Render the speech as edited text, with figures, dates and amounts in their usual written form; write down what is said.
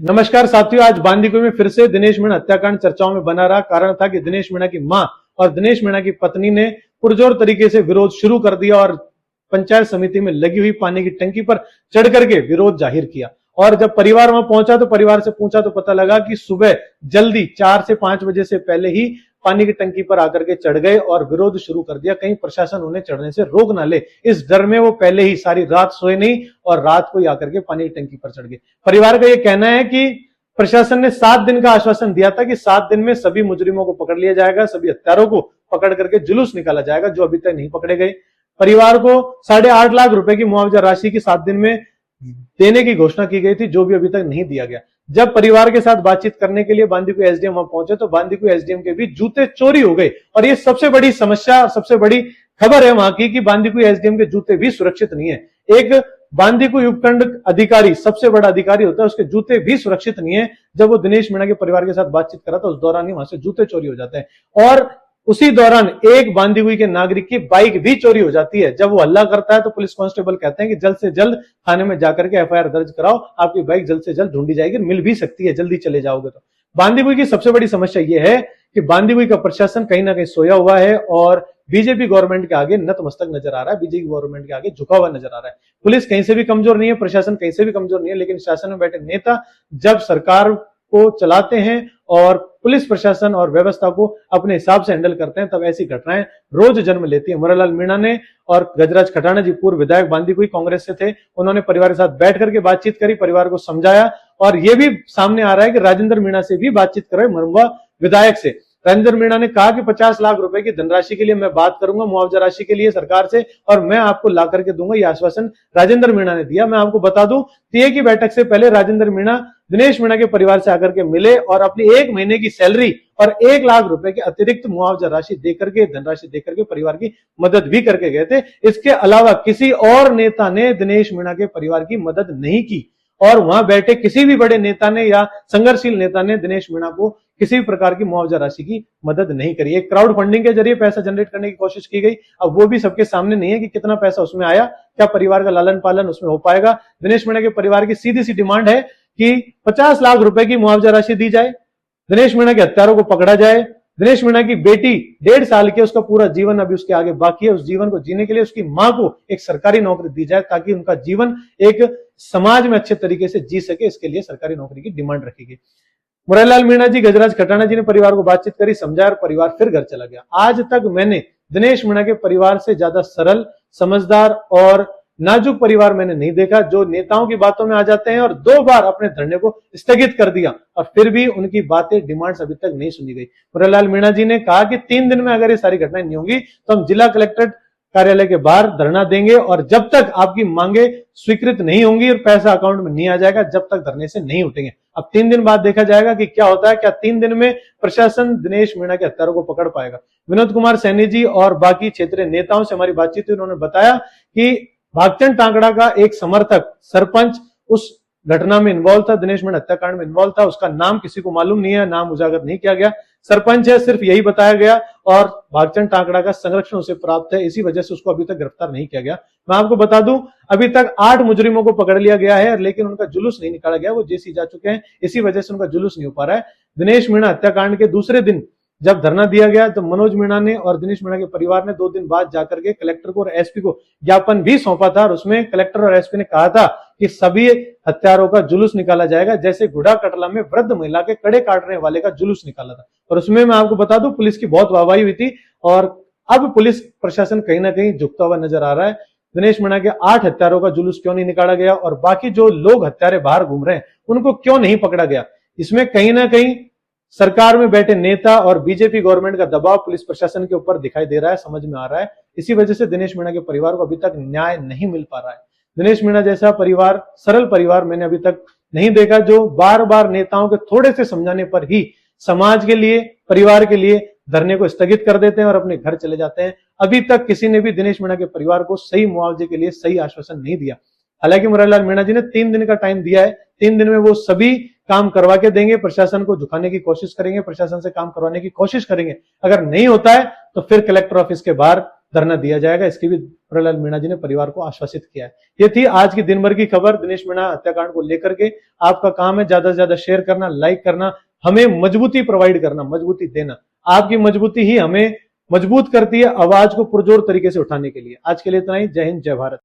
नमस्कार साथियों, आज बांदीकुई में फिर से दिनेश मीणा हत्याकांड चर्चाओं में बना रहा। कारण था कि दिनेश मीणा की मां और दिनेश मीणा की पत्नी ने पुरजोर तरीके से विरोध शुरू कर दिया और पंचायत समिति में लगी हुई पानी की टंकी पर चढ़ करके विरोध जाहिर किया। और जब परिवार वहां पहुंचा तो परिवार से पूछा तो पता लगा कि सुबह जल्दी 4 से 5 बजे से पहले ही पानी की टंकी पर आकर के चढ़ गए और विरोध शुरू कर दिया। कहीं प्रशासन उन्हें चढ़ने से रोक ना ले, इस डर में वो पहले ही सारी रात सोए नहीं और रात को ही आकर के पानी की टंकी पर चढ़ गए। परिवार का यह कहना है कि प्रशासन ने 7 दिन का आश्वासन दिया था कि 7 दिन में सभी मुजरिमों को पकड़ लिया जाएगा, सभी हत्यारों को पकड़ करके जुलूस निकाला जाएगा, जो अभी तक नहीं पकड़े गए। परिवार को 8.5 लाख रुपए की मुआवजा राशि की 7 दिन में देने की घोषणा की गई थी, जो भी अभी तक नहीं दिया गया। जब परिवार के साथ बातचीत करने के लिए बांदीकुई एसडीएम वहां पहुंचे तो बांदीकुई एसडीएम के भी जूते चोरी हो गए। और ये सबसे बड़ी समस्या और सबसे बड़ी खबर है वहां की कि बांदीकुई एसडीएम के जूते भी सुरक्षित नहीं है। एक बांदीकुई उपखंड अधिकारी, सबसे बड़ा अधिकारी होता है, उसके जूते भी सुरक्षित नहीं है। जब वो दिनेश मीणा के परिवार के साथ बातचीत करा था उस दौरान ही वहां से जूते चोरी हो जाते हैं। और उसी दौरान एक बांदीकुई के नागरिक की बाइक भी चोरी हो जाती है। जब वो हल्ला करता है तो पुलिस कांस्टेबल कहते हैं कि जल्द से जल्द थाने में जाकर के एफआईआर दर्ज कराओ, आपकी बाइक जल्द से जल्द ढूंढी जाएगी, मिल भी सकती है जल्दी चले जाओगे तो। बांदीकुई की सबसे बड़ी समस्या यह है कि बांदीकुई का प्रशासन कहीं ना कहीं सोया हुआ है और बीजेपी गवर्नमेंट के आगे नतमस्तक नजर आ रहा है, बीजेपी गवर्नमेंट के आगे झुका हुआ नजर आ रहा है। पुलिस कहीं से भी कमजोर नहीं है, प्रशासन कहीं से भी कमजोर नहीं है, लेकिन शासन में बैठे नेता जब सरकार को चलाते हैं और पुलिस प्रशासन और व्यवस्था को अपने हिसाब से हैंडल करते हैं, तब ऐसी घटनाएं रोज जन्म लेती है। मुरारलाल मीणा ने और गजराज खटाना जी, पूर्व विधायक बांदीकुई कांग्रेस से थे, उन्होंने परिवार के साथ बैठ करके बातचीत करी, परिवार को समझाया। और यह भी सामने आ रहा है कि राजेंद्र मीणा से भी बातचीत कर रहे मरमुआ विधायक से। राजेंद्र मीणा ने कहा कि 50 लाख रुपए की धनराशि के लिए मैं बात करूंगा, मुआवजा राशि के लिए सरकार से, और मैं आपको ला करके दूंगा। यह आश्वासन राजेंद्र मीणा ने दिया। मैं आपको बता दूं, टीए की बैठक से पहले राजेंद्र मीणा दिनेश मीणा के परिवार से आकर के मिले और अपनी 1 महीने की सैलरी और 1 लाख रुपए की अतिरिक्त मुआवजा राशि देकर के, धनराशि देकर के परिवार की मदद भी करके गए थे। इसके अलावा किसी और नेता ने दिनेश मीणा के परिवार की मदद नहीं की और वहां बैठे किसी भी बड़े नेता ने या संघर्षशील नेता ने दिनेश मीणा को किसी भी प्रकार की मुआवजा राशि की मदद नहीं करी। एक क्राउड फंडिंग के जरिए पैसा जनरेट करने की कोशिश की गई। अब वो भी सबके सामने नहीं है कि कितना पैसा उसमें आया, क्या परिवार का लालन पालन उसमें हो पाएगा। दिनेश मीणा के परिवार की सीधी सी डिमांड है कि 50 लाख रुपए की मुआवजा राशि दी जाए, दिनेश मीणा के हत्यारों को पकड़ा जाए, दिनेश मीणा की बेटी 1.5 साल की, उसका पूरा जीवन अभी उसके आगे बाकी है, उस जीवन को जीने के लिए उसकी मां को एक सरकारी नौकरी दी जाए ताकि उनका जीवन एक समाज में अच्छे तरीके से जी सके। इसके लिए सरकारी नौकरी की डिमांड रखी गई। मुरारलाल मीणा जी, गजराज खटाना जी ने परिवार को बातचीत करी, समझाया और परिवार फिर घर चला गया। आज तक मैंने दिनेश मीणा के परिवार से ज्यादा सरल, समझदार और नाजुक परिवार मैंने नहीं देखा, जो नेताओं की बातों में आ जाते हैं। और 2 बार अपने धरने को स्थगित कर दिया और फिर भी उनकी बातें, डिमांड्स अभी तक नहीं सुनी गई। मुरारलाल मीणा जी ने कहा कि 3 दिन में अगर ये सारी घटनाएं नहीं होंगी तो हम जिला कलेक्ट्रेट कार्यालय के बाहर धरना देंगे और जब तक आपकी मांगे स्वीकृत नहीं होंगी और पैसा अकाउंट में नहीं आ जाएगा, जब तक धरने से नहीं उठेंगे। अब 3 दिन बाद देखा जाएगा कि क्या होता है। क्या 3 दिन में प्रशासन दिनेश मीणा के हत्यारों को पकड़ पाएगा। विनोद कुमार सैनी जी और बाकी क्षेत्रीय नेताओं से हमारी बातचीत हुई, उन्होंने बताया कि भागचंद टांकड़ा का एक समर्थक सरपंच उस घटना में इन्वॉल्व था, दिनेश मीणा हत्याकांड में इन्वॉल्व था। उसका नाम किसी को मालूम नहीं है, नाम उजागर नहीं किया गया, सरपंच है, सिर्फ यही बताया गया। और भागचंद टांकड़ा का संरक्षण उसे प्राप्त है, इसी वजह से उसको अभी तक गिरफ्तार नहीं किया गया। मैं आपको बता दूं, अभी तक 8 मुजरिमों को पकड़ लिया गया है, लेकिन उनका जुलूस नहीं निकाला गया, वो जेसी जा चुके हैं, इसी वजह से उनका जुलूस नहीं हो पा रहा है। दिनेश मीणा हत्याकांड के दूसरे दिन जब धरना दिया गया तो मनोज मीणा ने और दिनेश मीणा के परिवार ने 2 दिन बाद जाकर के कलेक्टर को और एसपी को ज्ञापन भी सौंपा था और उसमें कलेक्टर और एसपी ने कहा था कि सभी हत्यारों का जुलूस निकाला जाएगा, जैसे गुड़ा कटला में वृद्ध महिला के कड़े काटने वाले का जुलूस निकाला था। और उसमें मैं आपको बता दूं, पुलिस की बहुत वाहवाही हुई थी और अब पुलिस प्रशासन कहीं ना कहीं झुकता हुआ नजर आ रहा है। दिनेश मीणा के 8 हत्यारों का जुलूस क्यों नहीं निकाला गया और बाकी जो लोग हत्यारे बाहर घूम रहे हैं उनको क्यों नहीं पकड़ा गया, इसमें कहीं ना कहीं सरकार में बैठे नेता और बीजेपी गवर्नमेंट का दबाव पुलिस प्रशासन के ऊपर दिखाई दे रहा है, समझ में आ रहा है। इसी वजह से दिनेश मीणा के परिवार को अभी तक न्याय नहीं मिल पा रहा है। दिनेश मीणा जैसा परिवार, सरल परिवार मैंने अभी तक नहीं देखा, जो बार बार नेताओं के थोड़े से समझाने पर ही समाज के लिए, परिवार के लिए धरने को स्थगित कर देते हैं और अपने घर चले जाते हैं। अभी तक किसी ने भी दिनेश मीणा के परिवार को सही मुआवजे के लिए सही आश्वासन नहीं दिया। हालांकि मुरारलाल मीणा जी ने 3 दिन का टाइम दिया है, 3 दिन में वो सभी काम करवा के देंगे, प्रशासन को झुकाने की कोशिश करेंगे, प्रशासन से काम करवाने की कोशिश करेंगे। अगर नहीं होता है तो फिर कलेक्टर ऑफिस के बाहर धरना दिया जाएगा, इसकी भी प्रहलाद मीणा जी ने परिवार को आश्वासित किया है। ये थी आज की दिन भर की खबर दिनेश मीणा हत्याकांड को लेकर के। आपका काम है ज्यादा से ज्यादा शेयर करना, लाइक करना, हमें मजबूती प्रोवाइड करना, मजबूती देना। आपकी मजबूती ही हमें मजबूत करती है आवाज को पुरजोर तरीके से उठाने के लिए। आज के लिए इतना ही। जय हिंद, जय भारत।